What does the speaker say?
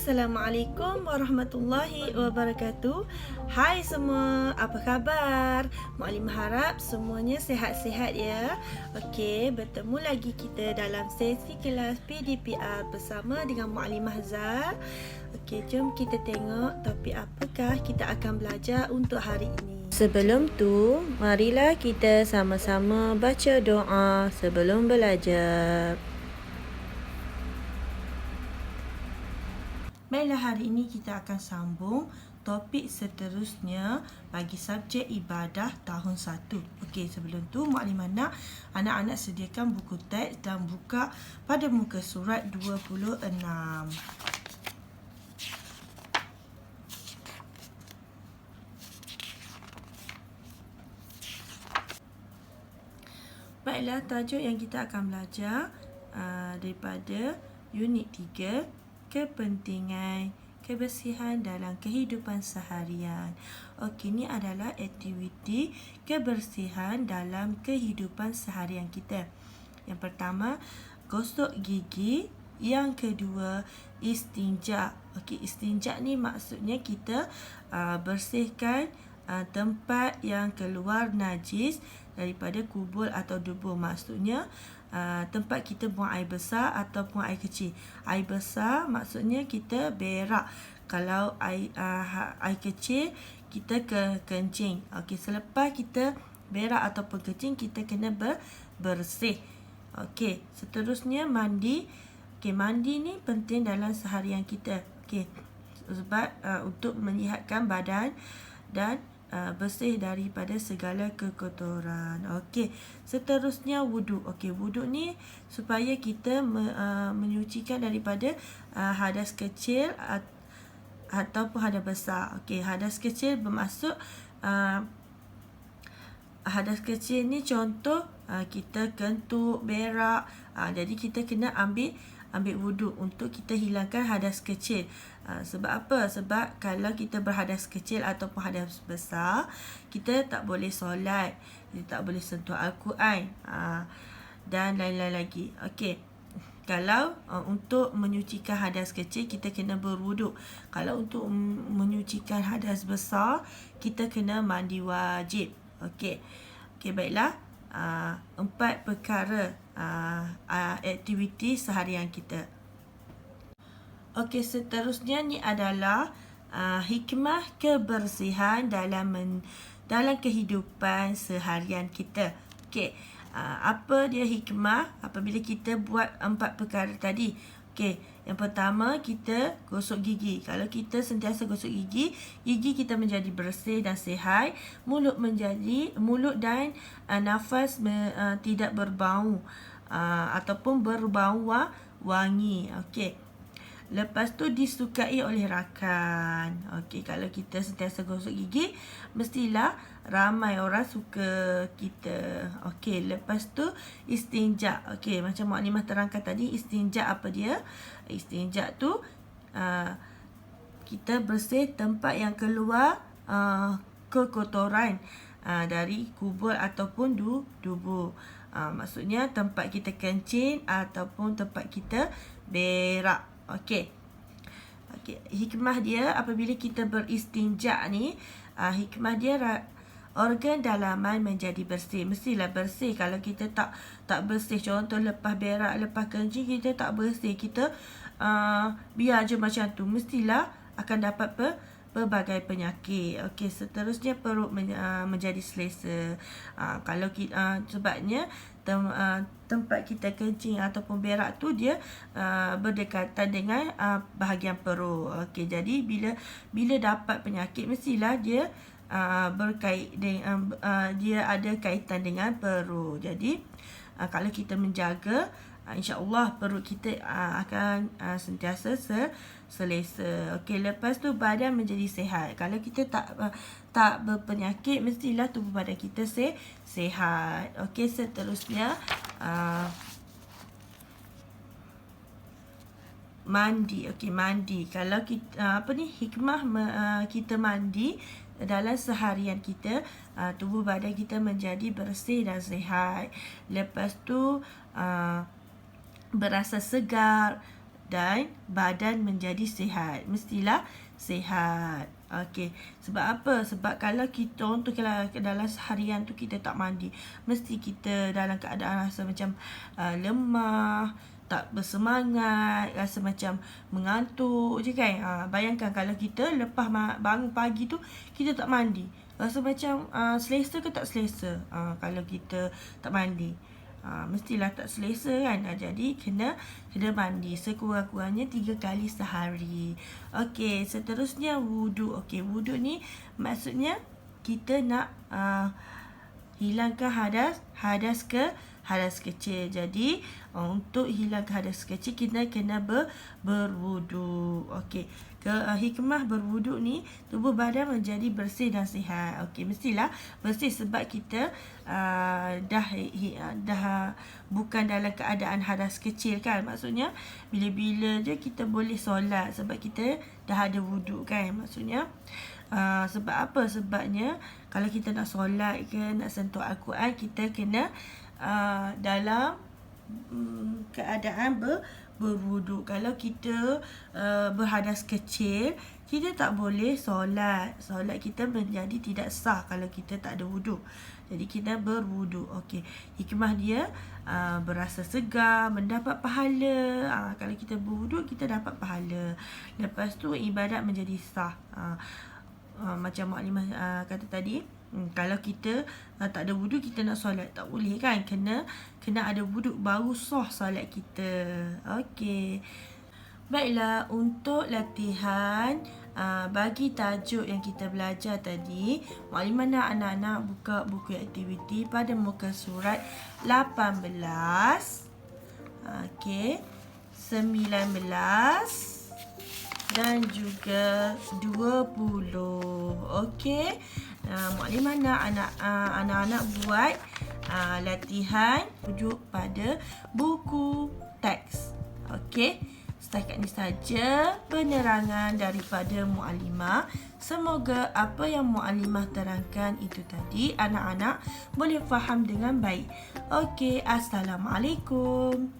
Assalamualaikum warahmatullahi wabarakatuh. Hai semua, apa khabar? Muklimah harap semuanya sihat-sihat ya. Okey, bertemu lagi kita dalam sesi kelas PDPR bersama dengan Muklimah Zar. Okey, jom kita tengok topik apakah kita akan belajar untuk hari ini. Sebelum tu, marilah kita sama-sama baca doa sebelum belajar. Baiklah, hari ini kita akan sambung topik seterusnya bagi subjek ibadah tahun 1. Okey, sebelum tu Muklimah nak anak-anak sediakan buku teks dan buka pada muka surat 26. Baiklah, tajuk yang kita akan belajar daripada unit 3, kepentingan kebersihan dalam kehidupan seharian. Okey, ini adalah aktiviti kebersihan dalam kehidupan seharian kita. Yang pertama, gosok gigi. Yang kedua, istinja. Okey, istinja ni maksudnya kita bersihkan tempat yang keluar najis daripada kubur atau dubur. Maksudnya tempat kita buang air besar ataupun air kecil. Air besar maksudnya kita berak. Kalau air kecil kita kencing. Okey, selepas kita berak ataupun kencing, kita kena bersih. Okey, seterusnya mandi. Okey, mandi ni penting dalam seharian kita. Okey, sebab untuk menyihatkan badan dan bersih daripada segala kekotoran. Okey, seterusnya wuduk. Okey, wuduk ni supaya kita menyucikan daripada hadas kecil ataupun hadas besar. Okey, hadas kecil bermaksud hadas kecil ni contoh kita kentut, berak. Jadi kita kena ambil wuduk untuk kita hilangkan hadas kecil. Sebab apa? Sebab kalau kita berhadas kecil ataupun hadas besar, kita tak boleh solat, kita tak boleh sentuh Al-Quran dan lain-lain lagi. Okey, kalau untuk menyucikan hadas kecil, kita kena berwuduk. Kalau untuk menyucikan hadas besar, kita kena mandi wajib. Okey, baiklah. 4 perkara aktiviti seharian kita. Okey, seterusnya ni adalah hikmah kebersihan dalam kehidupan seharian kita. Okey, apa dia hikmah apabila kita buat 4 perkara tadi? Okey, yang pertama, kita gosok gigi. Kalau kita sentiasa gosok gigi, gigi kita menjadi bersih dan sihat. Mulut dan nafas tidak berbau ataupun berbau wangi. Okey. Lepas tu disukai oleh rakan. Okey, kalau kita sentiasa gosok gigi, mestilah ramai orang suka kita. Okey, lepas tu istinja. Okey, macam Muklimah terangkan tadi, istinja apa dia? Istinja tu kita bersih tempat yang keluar kekotoran dari kubur ataupun dubur. Maksudnya tempat kita kencing ataupun tempat kita berak. Okey, hikmah dia apabila kita beristinja ni, hikmah dia organ dalaman menjadi bersih. Mestilah bersih. Kalau kita tak bersih, contoh lepas berak, lepas kencing, kita tak bersih, kita biar je macam tu, mestilah akan dapat pelbagai penyakit. Okey, seterusnya perut menjadi selesa. Kalau kita sebabnya tempat kita kencing ataupun berak tu dia berdekatan dengan bahagian perut. Okey, jadi bila dapat penyakit, mestilah dia dia ada kaitan dengan perut. Jadi kalau kita menjaga, insya-Allah perut kita akan sentiasa selesa. Okey, lepas tu badan menjadi sihat. Kalau kita tak berpenyakit, mestilah tubuh badan kita sihat. Okey, seterusnya mandi. Okey, mandi. Kalau kita hikmah kita mandi dalam seharian kita, tubuh badan kita menjadi bersih dan sihat. Lepas tu berasa segar, dan badan menjadi sihat. Mestilah sihat. Okey. Sebab apa? Sebab kalau kita kalau dalam seharian tu kita tak mandi, mesti kita dalam keadaan rasa macam lemah, tak bersemangat, rasa macam mengantuk je kan. Bayangkan kalau kita lepas bangun pagi tu kita tak mandi, rasa macam selesa ke tak selesa kalau kita tak mandi. Mestilah tak selesa kan. Jadi kena mandi sekurang-kurangnya 3 kali sehari. Okey, seterusnya wuduk. Okey, wuduk ni maksudnya kita nak hilangkan hadas kecil. Jadi untuk hilangkan hadas kecil kita kena berwuduk. Okey. Hikmah berwuduk ni tubuh badan menjadi bersih dan sihat. Okey, mestilah bersih sebab kita dah bukan dalam keadaan hadas kecil kan. Maksudnya bila-bila je kita boleh solat sebab kita dah ada wuduk kan. Maksudnya sebab apa? Sebabnya kalau kita nak solat ke nak sentuh Al-Quran, kita kena dalam keadaan berwuduk. Kalau kita berhadas kecil, kita tak boleh solat. Solat kita menjadi tidak sah kalau kita tak ada wuduk. Jadi kita berwuduk. Okey. Hikmah dia berasa segar, mendapat pahala. Kalau kita berwuduk, kita dapat pahala. Lepas tu ibadat menjadi sah. Macam Mukadimah kata tadi, kalau kita tak ada wuduk, kita nak solat tak boleh kan. Kena ada wuduk baru sah solat kita. Okey. Baiklah, untuk latihan bagi tajuk yang kita belajar tadi, Mukadimah nak anak-anak buka buku aktiviti pada muka surat 18, okey, 19 dan juga 20. Okey. Mukadimah nak anak-anak buat latihan rujuk pada buku teks. Okey. Setakat ni saja penerangan daripada Mukadimah. Semoga apa yang Mukadimah terangkan itu tadi anak-anak boleh faham dengan baik. Okey, Assalamualaikum.